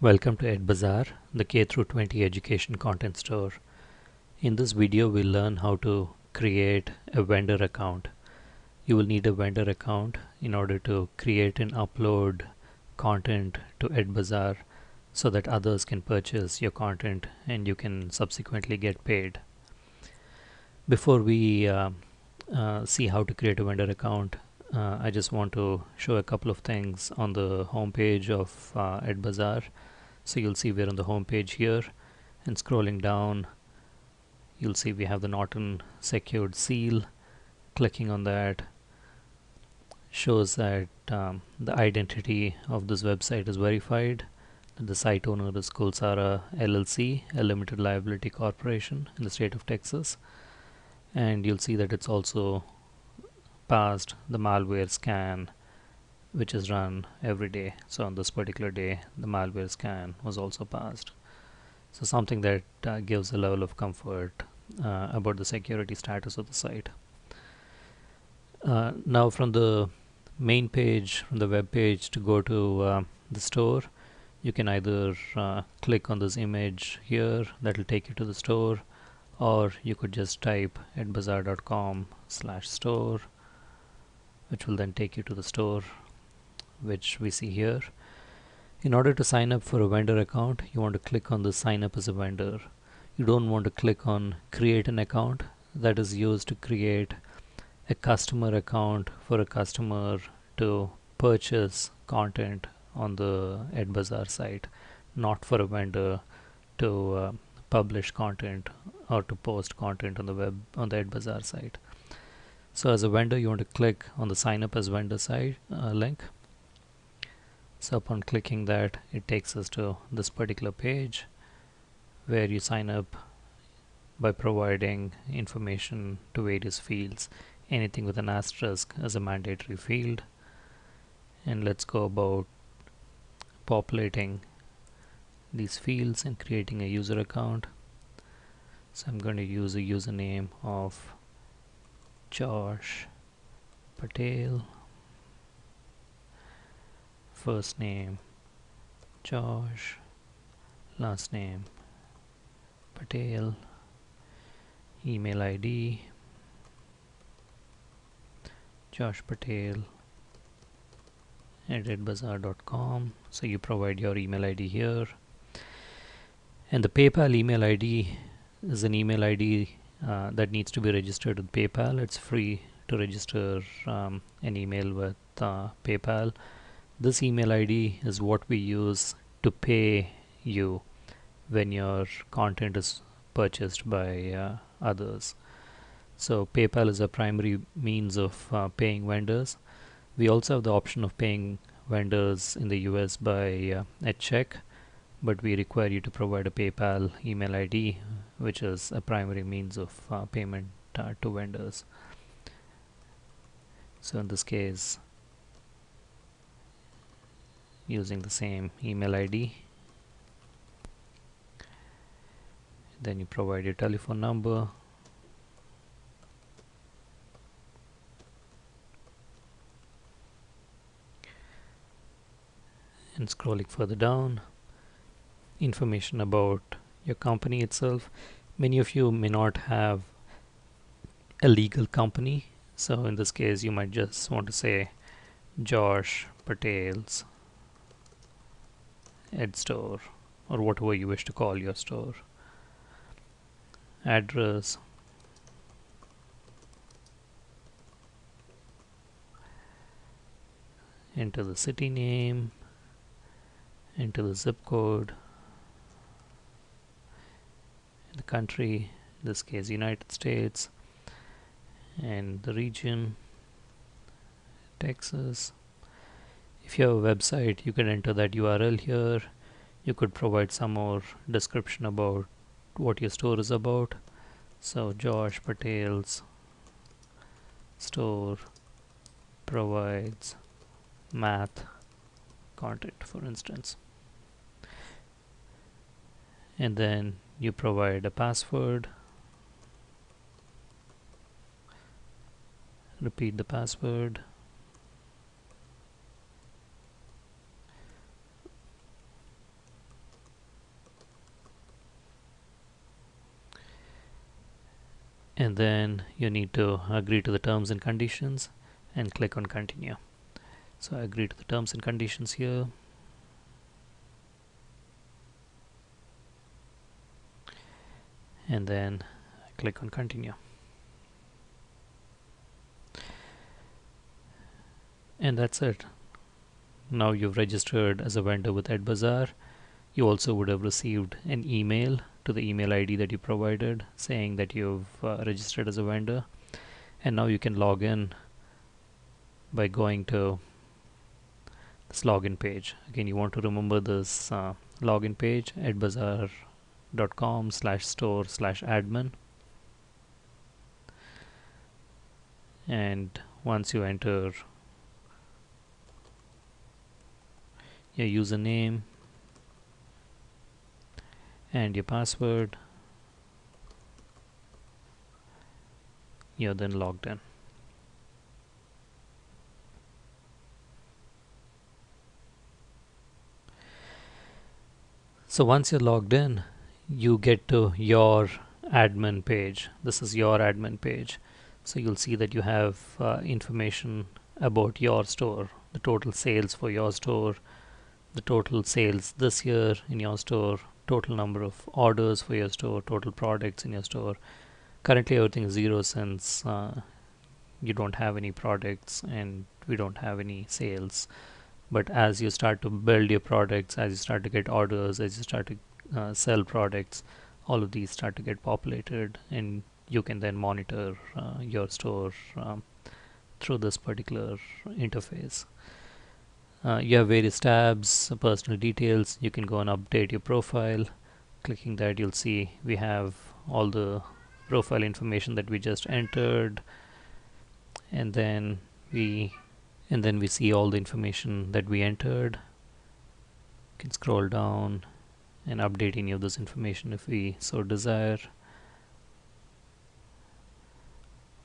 Welcome to EdBazaar, the K through 20 education content store. In this video, we'll learn how to create a vendor account. You will need a vendor account in order to create and upload content to EdBazaar so that others can purchase your content and you can subsequently get paid. Before we see how to create a vendor account, I just want to show a couple of things on the home page of EdBazaar. So you'll see we're on the home page here, and scrolling down you'll see we have the Norton secured seal. Clicking on that shows that the identity of this website is verified, that the site owner is Kulsara LLC, a limited liability corporation in the state of Texas, and you'll see that it's also passed the malware scan which is run every day. So on this particular day the malware scan was also passed, so something that gives a level of comfort about the security status of the site. Now from the main page, from the web page, to go to the store, you can either click on this image here that will take you to the store, or you could just type edbazaar.com/store, which will then take you to the store, which we see here. In order to sign up for a vendor account, you want to click on the sign up as a vendor. You don't want to click on create an account. That is used to create a customer account for a customer to purchase content on the EdBazaar site, not for a vendor to publish content or to post content on the web on the EdBazaar site. So as a vendor, you want to click on the sign up as vendor site link. So upon clicking that, it takes us to this particular page where you sign up by providing information to various fields. Anything with an asterisk as a mandatory field. And let's go about populating these fields and creating a user account. So I'm going to use a username of Josh Patel, first name Josh, last name Patel, email ID joshpatel@edbazaar.com. So you provide your email ID here, and the PayPal email ID is an email ID that needs to be registered with PayPal. It's free to register an email with PayPal. This email ID is what we use to pay you when your content is purchased by others. So PayPal is a primary means of paying vendors. We also have the option of paying vendors in the US by a check, but we require you to provide a PayPal email ID, which is a primary means of payment to vendors. So in this case, using the same email ID, then you provide your telephone number, and scrolling further down, information about your company itself. Many of you may not have a legal company, so in this case you might just want to say Josh Patel's Ed Store, or whatever you wish to call your store. Address, enter the city name, enter the zip code, the country, in this case United States, and the region, Texas. If you have a website, you can enter that URL here. You could provide some more description about what your store is about. So Josh Patel's store provides math content, for instance, and then you provide a password. Repeat the password, and then you need to agree to the terms and conditions and click on continue. So I agree to the terms and conditions here, and then click on continue. And that's it. Now you've registered as a vendor with EdBazaar. You also would have received an email to the email ID that you provided saying that you've registered as a vendor. And now you can log in by going to this login page. Again, you want to remember this login page, edbazaar.com/store/admin. And once you enter your username and your password, you're then logged in. So once you're logged in, you get to your admin page. This is your admin page. So you'll see that you have information about your store, the total sales for your store, the total sales this year in your store, total number of orders for your store, total products in your store. Currently everything is zero since you don't have any products and we don't have any sales. But as you start to build your products, as you start to get orders, as you start to sell products, all of these start to get populated, and you can then monitor your store through this particular interface. You have various tabs, personal details. You can go and update your profile. Clicking that, you'll see we have all the profile information that we just entered, and then we see all the information that we entered. You can scroll down and update any of this information if we so desire.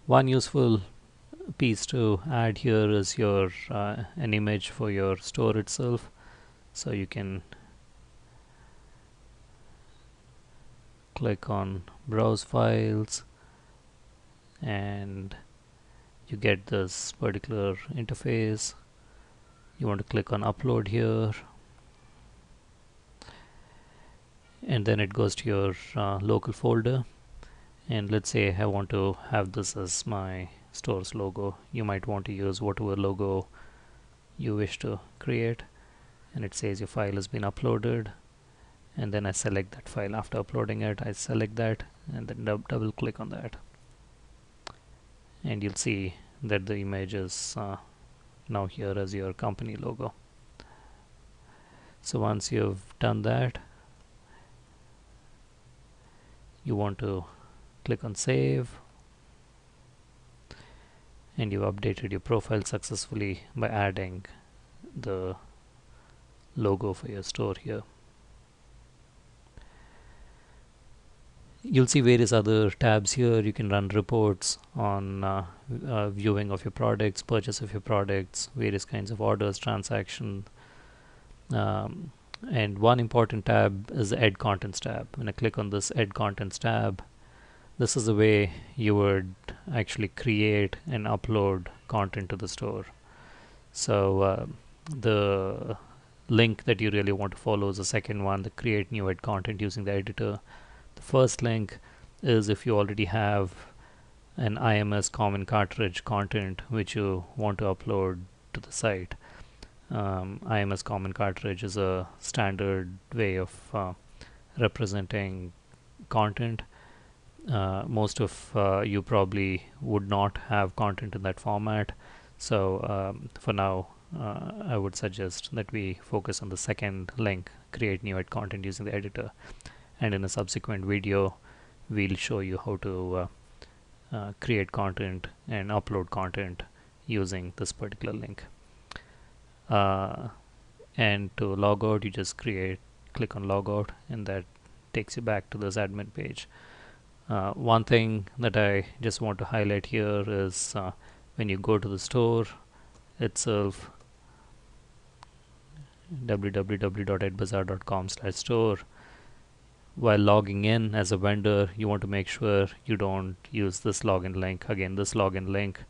One useful piece to add here is your an image for your store itself. So you can click on browse files and you get this particular interface. You want to click on upload here, and then it goes to your local folder. And let's say I want to have this as my store's logo. You might want to use whatever logo you wish to create, and it says your file has been uploaded, and then I select that file. After uploading it, I select that and then double click on that, and you'll see that the image is now here as your company logo. So once you've done that, you want to click on save, and you've updated your profile successfully by adding the logo for your store here. You'll see various other tabs here. You can run reports on viewing of your products, purchase of your products, various kinds of orders, transaction. And one important tab is the Add Contents tab. When I click on this Add Contents tab, this is the way you would actually create and upload content to the store. So the link that you really want to follow is the second one, the create new add content using the editor. The first link is if you already have an IMS common cartridge content which you want to upload to the site. IMS common cartridge is a standard way of representing content. Most of you probably would not have content in that format, so for now I would suggest that we focus on the second link, create new add content using the editor, and in a subsequent video we'll show you how to create content and upload content using this particular link. And to log out, you just click on log out, and that takes you back to this admin page. One thing that I just want to highlight here is when you go to the store itself, www.edbazaar.com/store, while logging in as a vendor, you want to make sure you don't use this login link. Again, this login link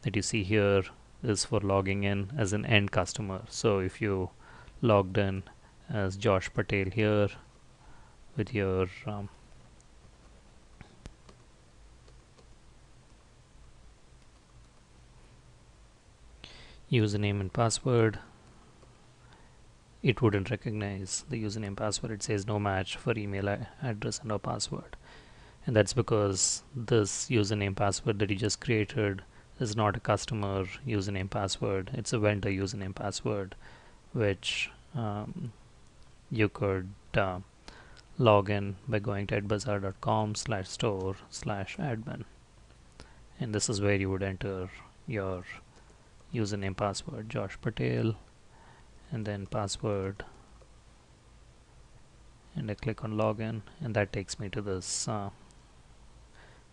that you see here is for logging in as an end customer. So if you logged in as Josh Patel here with your username and password, it wouldn't recognize the username password. It says no match for email address and or password, and that's because this username password that you just created is not a customer username password. It's a vendor username password, which you could log in by going to edbazaar.com/store/admin, and this is where you would enter your username password, Josh Patel, and then password, and I click on login, and that takes me to this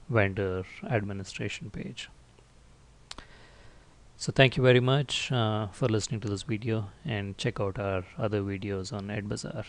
vendor administration page. So thank you very much for listening to this video, and check out our other videos on EdBazaar.